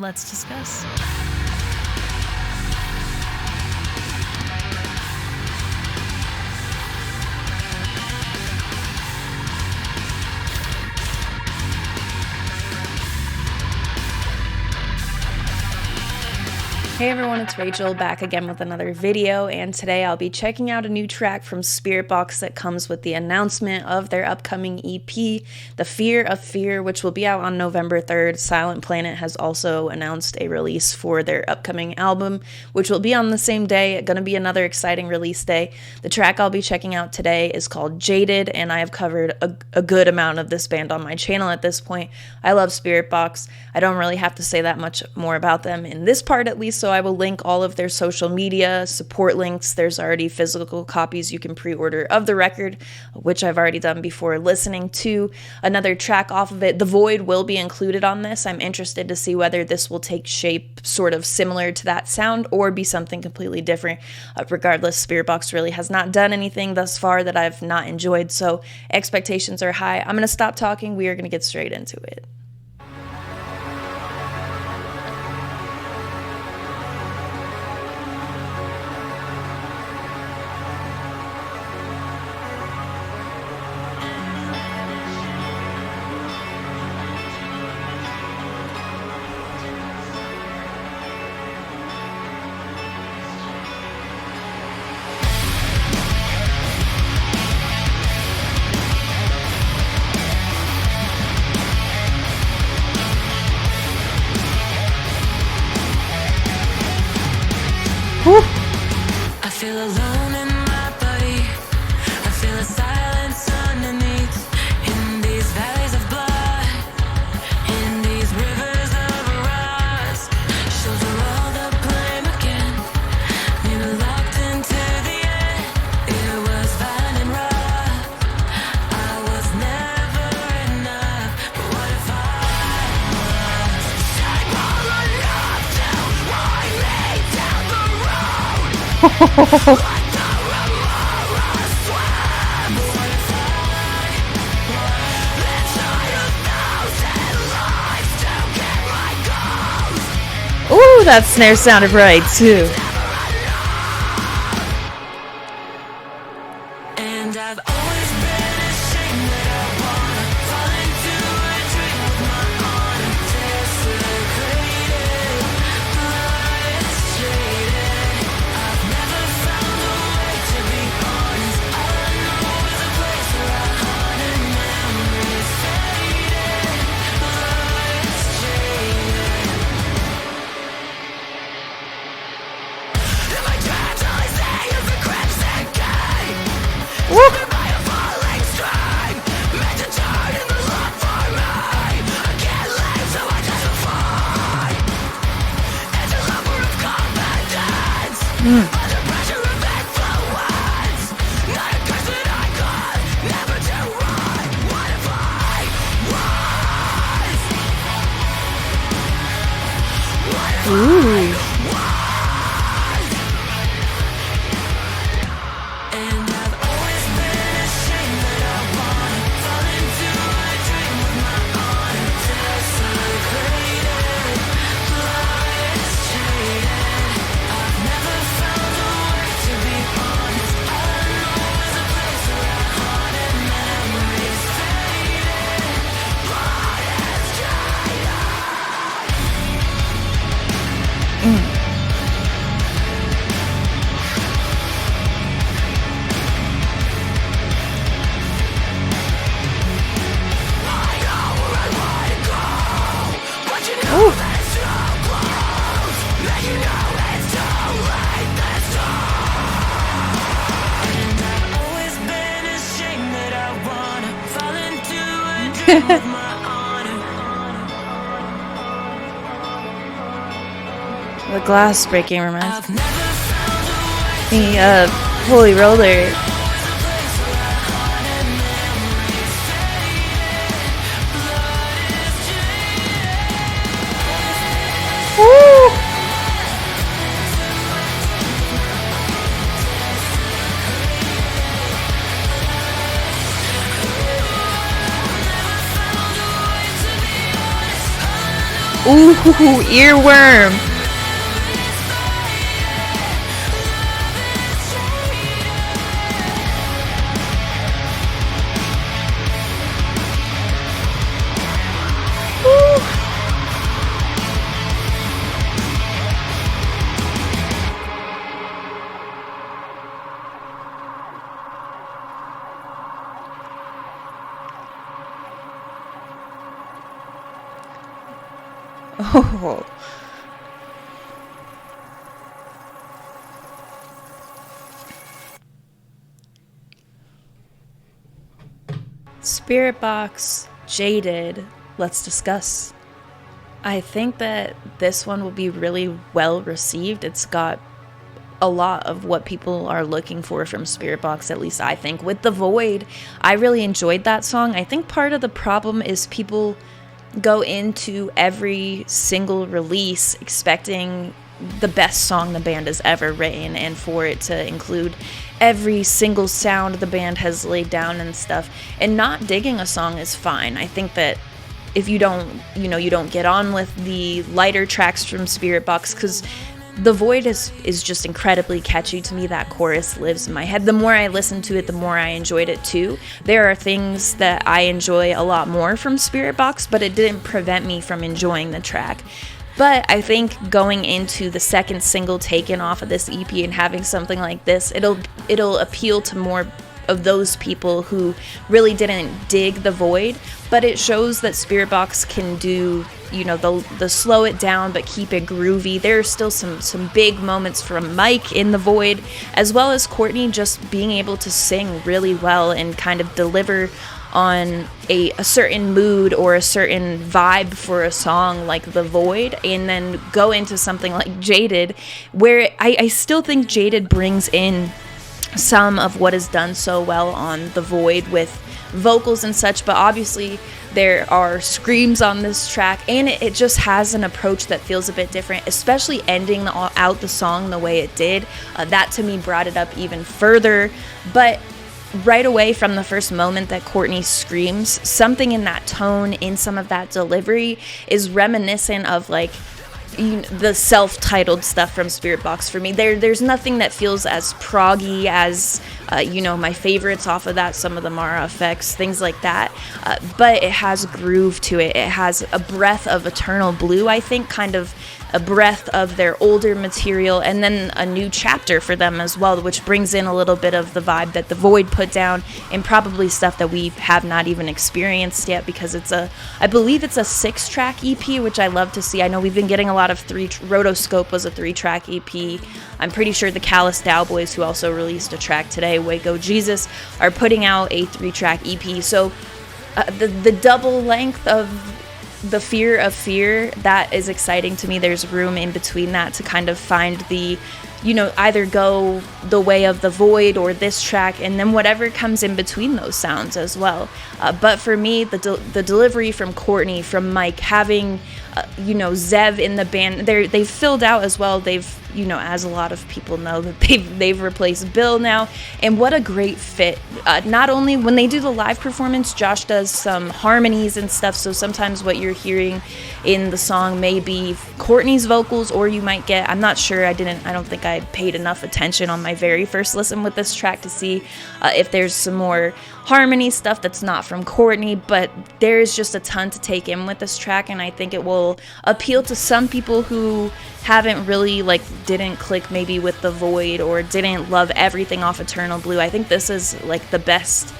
Let's discuss. Hey everyone, it's Rachel back again with another video, and today I'll be checking out a new track from SPIRITBOX that comes with the announcement of their upcoming EP, The Fear of Fear, which will be out on November 3rd. Silent Planet has also announced a release for their upcoming album, which will be on the same day. Gonna be another exciting release day. The track I'll be checking out today is called Jaded, and I have covered a good amount of this band on my channel at this point. I love SPIRITBOX. I don't really have to say that much more about them in this part at least, so I will link all of their social media, support links. There's already physical copies you can pre-order of the record, which I've already done before listening to another track off of it. The Void will be included on this. I'm interested to see whether this will take shape sort of similar to that sound or be something completely different. Regardless, SPIRITBOX really has not done anything thus far that I've not enjoyed, so expectations are high. I'm going to stop talking. We are going to get straight into it. I feel alone in my body. I feel a silence underneath. In these valleys of blood, in these rivers of rust. Shoulder all the blame again. We were locked into the end. It was violent and rough. I was never enough. But what if I was? Take all enough till I lay down the road. Like the remorse swam. What if I been tied 1,000 lives to get my goals? Ooh, that snare sounded right too. And I've always been ashamed that I wanna fall into a dream with my honor desecrated, blood jaded. I've never found a way to be honest. All I know is a place where I hunt and memories faded, blood jaded. If I try to say it's the crimson gate, by a falling string, meant to turn in the luck for me. I can't live, so I justify. It's a lumber of confidence, under pressure of influence. Not a curse that I could never do right. What if I was? What if Ooh. And I've always been ashamed that I wanna fall into a dream with my honor desecrated, blood jaded. I've never found a way to be honest. All I know is a place where I hunt and memories faded, blood jaded. But you know that it's so close, that you know it's too late this time. And I've always been ashamed that I wanna fall into a dream with my honor. The glass breaking reminds I've never found a way me of Holy Roller. Ooh. Ooh, earworm. Oh. SPIRITBOX, Jaded, let's discuss. I think that this one will be really well received. It's got a lot of what people are looking for from SPIRITBOX, at least I think. With The Void, I really enjoyed that song. I think part of the problem is people go into every single release expecting the best song the band has ever written, and for it to include every single sound the band has laid down and stuff. And not digging a song is fine. I think that if you don't get on with the lighter tracks from SPIRITBOX, because The Void is just incredibly catchy to me. That chorus lives in my head. The more I listened to it, the more I enjoyed it too. There are things that I enjoy a lot more from SPIRITBOX, but it didn't prevent me from enjoying the track. But I think going into the second single taken off of this EP and having something like this, it'll appeal to more of those people who really didn't dig The Void. But it shows that SPIRITBOX can do, the slow it down but keep it groovy. There are still some big moments from Mike in The Void, as well as Courtney just being able to sing really well and kind of deliver on a certain mood or a certain vibe for a song like The Void, and then go into something like Jaded, where I still think Jaded brings in some of what is done so well on The Void with vocals and such, but obviously there are screams on this track, and it just has an approach that feels a bit different, especially ending out the song the way it did. That to me brought it up even further. But right away from the first moment that Courtney screams, something in that tone, in some of that delivery, is reminiscent of like the self-titled stuff from SPIRITBOX for me. There's nothing that feels as proggy as my favorites off of that. Some of them are effects, things like that, but it has groove to it. It has a breath of Eternal Blue, I think, kind of a breath of their older material, and then a new chapter for them as well, which brings in a little bit of the vibe that The Void put down, and probably stuff that we have not even experienced yet, because I believe it's a 6-track EP, which I love to see. I know we've been getting a lot of Rotoscope was a 3-track EP. I'm pretty sure the Callous Dowboys, who also released a track today, Waco Jesus, are putting out a 3-track EP. So the double length of The Fear of Fear, that is exciting to me. There's room in between that to kind of find the, either go the way of The Void or this track, and then whatever comes in between those sounds as well. But for me, the delivery from Courtney, from Mike, having Zev in the band, they've filled out as well. They've, as a lot of people know, that they've replaced Bill now, and what a great fit. Not only when they do the live performance, Josh does some harmonies and stuff, so sometimes what you're hearing in the song may be Courtney's vocals, or you might get, I'm not sure, I don't think I paid enough attention on my very first listen with this track to see if there's some more harmony stuff that's not from Courtney, but there's just a ton to take in with this track, and I think it will appeal to some people who haven't really, didn't click maybe with The Void, or didn't love everything off Eternal Blue. I think this is the best.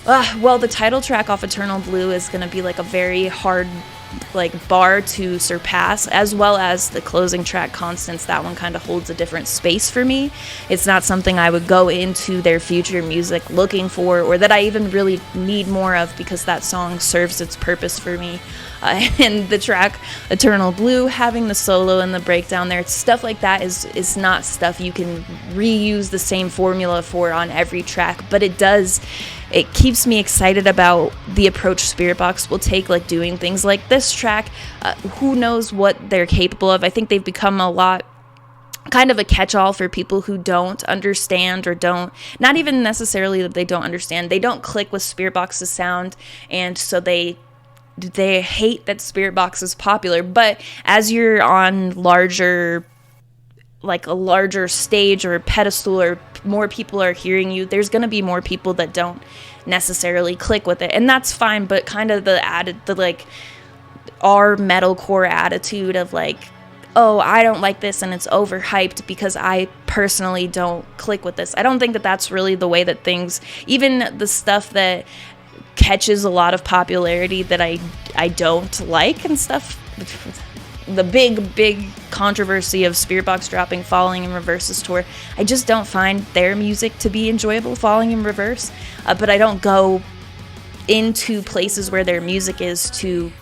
The title track off Eternal Blue is going to be a very hard bar to surpass, as well as the closing track, Constance. That one kind of holds a different space for me. It's not something I would go into their future music looking for, or that I even really need more of, because that song serves its purpose for me. And the track Eternal Blue, having the solo and the breakdown there, stuff like that is not stuff you can reuse the same formula for on every track, but it keeps me excited about the approach SPIRITBOX will take, doing things like this track. Who knows what they're capable of. I think they've become a lot kind of a catch-all for people who don't understand, or not even necessarily that they don't understand, they don't click with SPIRITBOX's sound, and so they they hate that SpiritBox is popular. But as you're on like a larger stage or pedestal, or more people are hearing you, there's going to be more people that don't necessarily click with it, and that's fine. But kind of the like our metalcore attitude of like, oh, I don't like this and it's overhyped because I personally don't click with this. I don't think that that's really the way that things, even the stuff that catches a lot of popularity that I don't like and stuff. The big controversy of SpiritBox dropping Falling in Reverse's tour, I just don't find their music to be enjoyable, Falling in Reverse. But I don't go into places where their music is to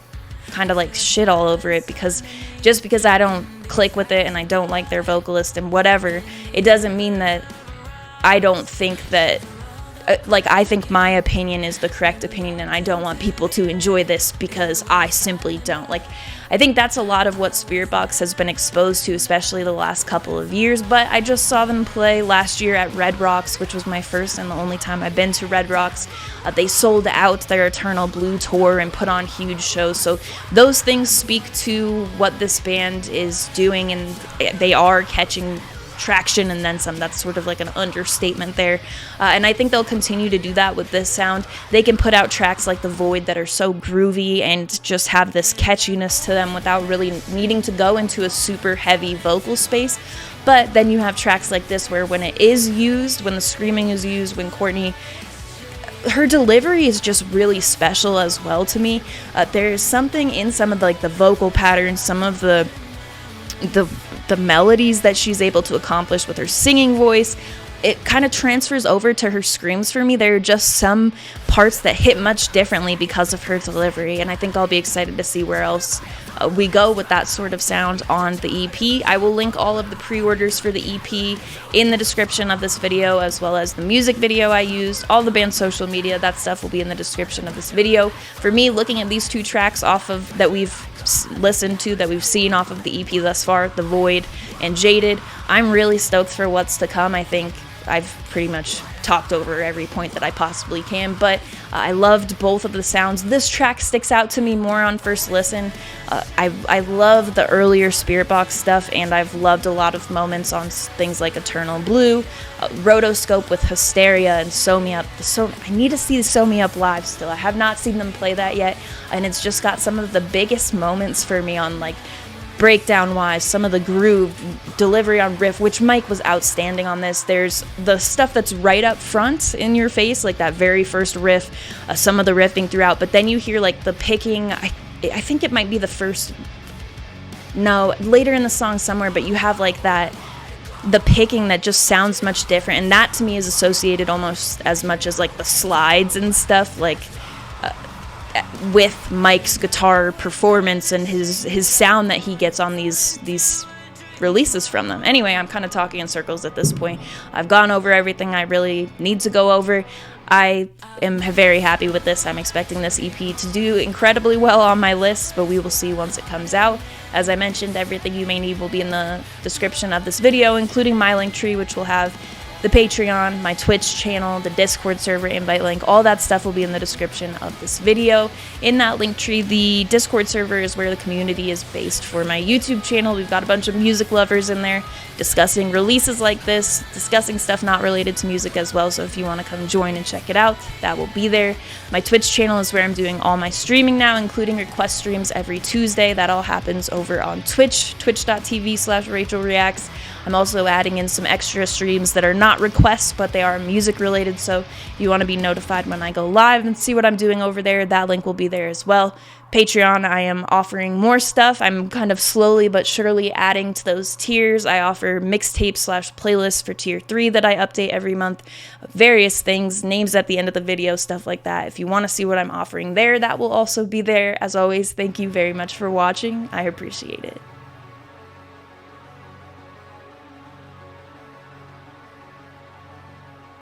kind of like shit all over it, because just because I don't click with it and I don't like their vocalist and whatever, it doesn't mean that I don't think that like, I think my opinion is the correct opinion, and I don't want people to enjoy this because I simply don't. Like, I think that's a lot of what SpiritBox has been exposed to, especially the last couple of years. But I just saw them play last year at Red Rocks, which was my first and the only time I've been to Red Rocks. They sold out their Eternal Blue tour and put on huge shows. So those things speak to what this band is doing, and they are catching traction and then some. That's sort of like an understatement there, and I think they'll continue to do that with this sound. They can put out tracks like The Void that are so groovy and just have this catchiness to them without really needing to go into a super heavy vocal space. But then you have tracks like this where when it is used, when the screaming is used, when Courtney, her delivery is just really special as well to me. There's something in some of the, like, the vocal patterns, some of the melodies that she's able to accomplish with her singing voice. It kind of transfers over to her screams for me. There are just some parts that hit much differently because of her delivery, and I think I'll be excited to see where else we go with that sort of sound on the EP. I will link all of the pre-orders for the EP in the description of this video, as well as the music video I used, all the band's social media. That stuff will be in the description of this video. For me, looking at these two tracks off of that we've listened to, that we've seen off of the EP thus far, The Void and Jaded, I'm really stoked for what's to come. I think I've pretty much talked over every point that I possibly can, but I loved both of the sounds. This track sticks out to me more on first listen. I love the earlier SpiritBox stuff, and I've loved a lot of moments on things like Eternal Blue, Rotoscope with Hysteria, and Sew Me Up. I need to see Sew Me Up live still. I have not seen them play that yet, and it's just got some of the biggest moments for me on, like, breakdown wise, some of the groove, delivery on riff, which Mike was outstanding on this. There's the stuff that's right up front in your face, like that very first riff, some of the riffing throughout, but then you hear like the picking. I think it might be the first, no, later in the song somewhere, but you have like that, the picking that just sounds much different, and that to me is associated almost as much as like the slides and stuff, like with Mike's guitar performance and his sound that he gets on these releases from them. Anyway, I'm kind of talking in circles at this point. I've gone over everything I really need to go over. I am very happy with this. I'm expecting this EP to do incredibly well on my list, but we will see once it comes out. As I mentioned, everything you may need will be in the description of this video, including my link tree, which will have the Patreon, my Twitch channel, the Discord server invite link. All that stuff will be in the description of this video. In that link tree, the Discord server is where the community is based for my YouTube channel. We've got a bunch of music lovers in there discussing releases like this, discussing stuff not related to music as well. So if you want to come join and check it out, that will be there. My Twitch channel is where I'm doing all my streaming now, including request streams every Tuesday. That all happens over on Twitch, twitch.tv/RachelReacts. I'm also adding in some extra streams that are not requests, but they are music related, so if you want to be notified when I go live and see what I'm doing over there, that link will be there as well. Patreon, I am offering more stuff. I'm kind of slowly but surely adding to those tiers. I offer mixtapes/playlists for tier 3 that I update every month. Various things, names at the end of the video, stuff like that. If you want to see what I'm offering there, that will also be there. As always, thank you very much for watching. I appreciate it.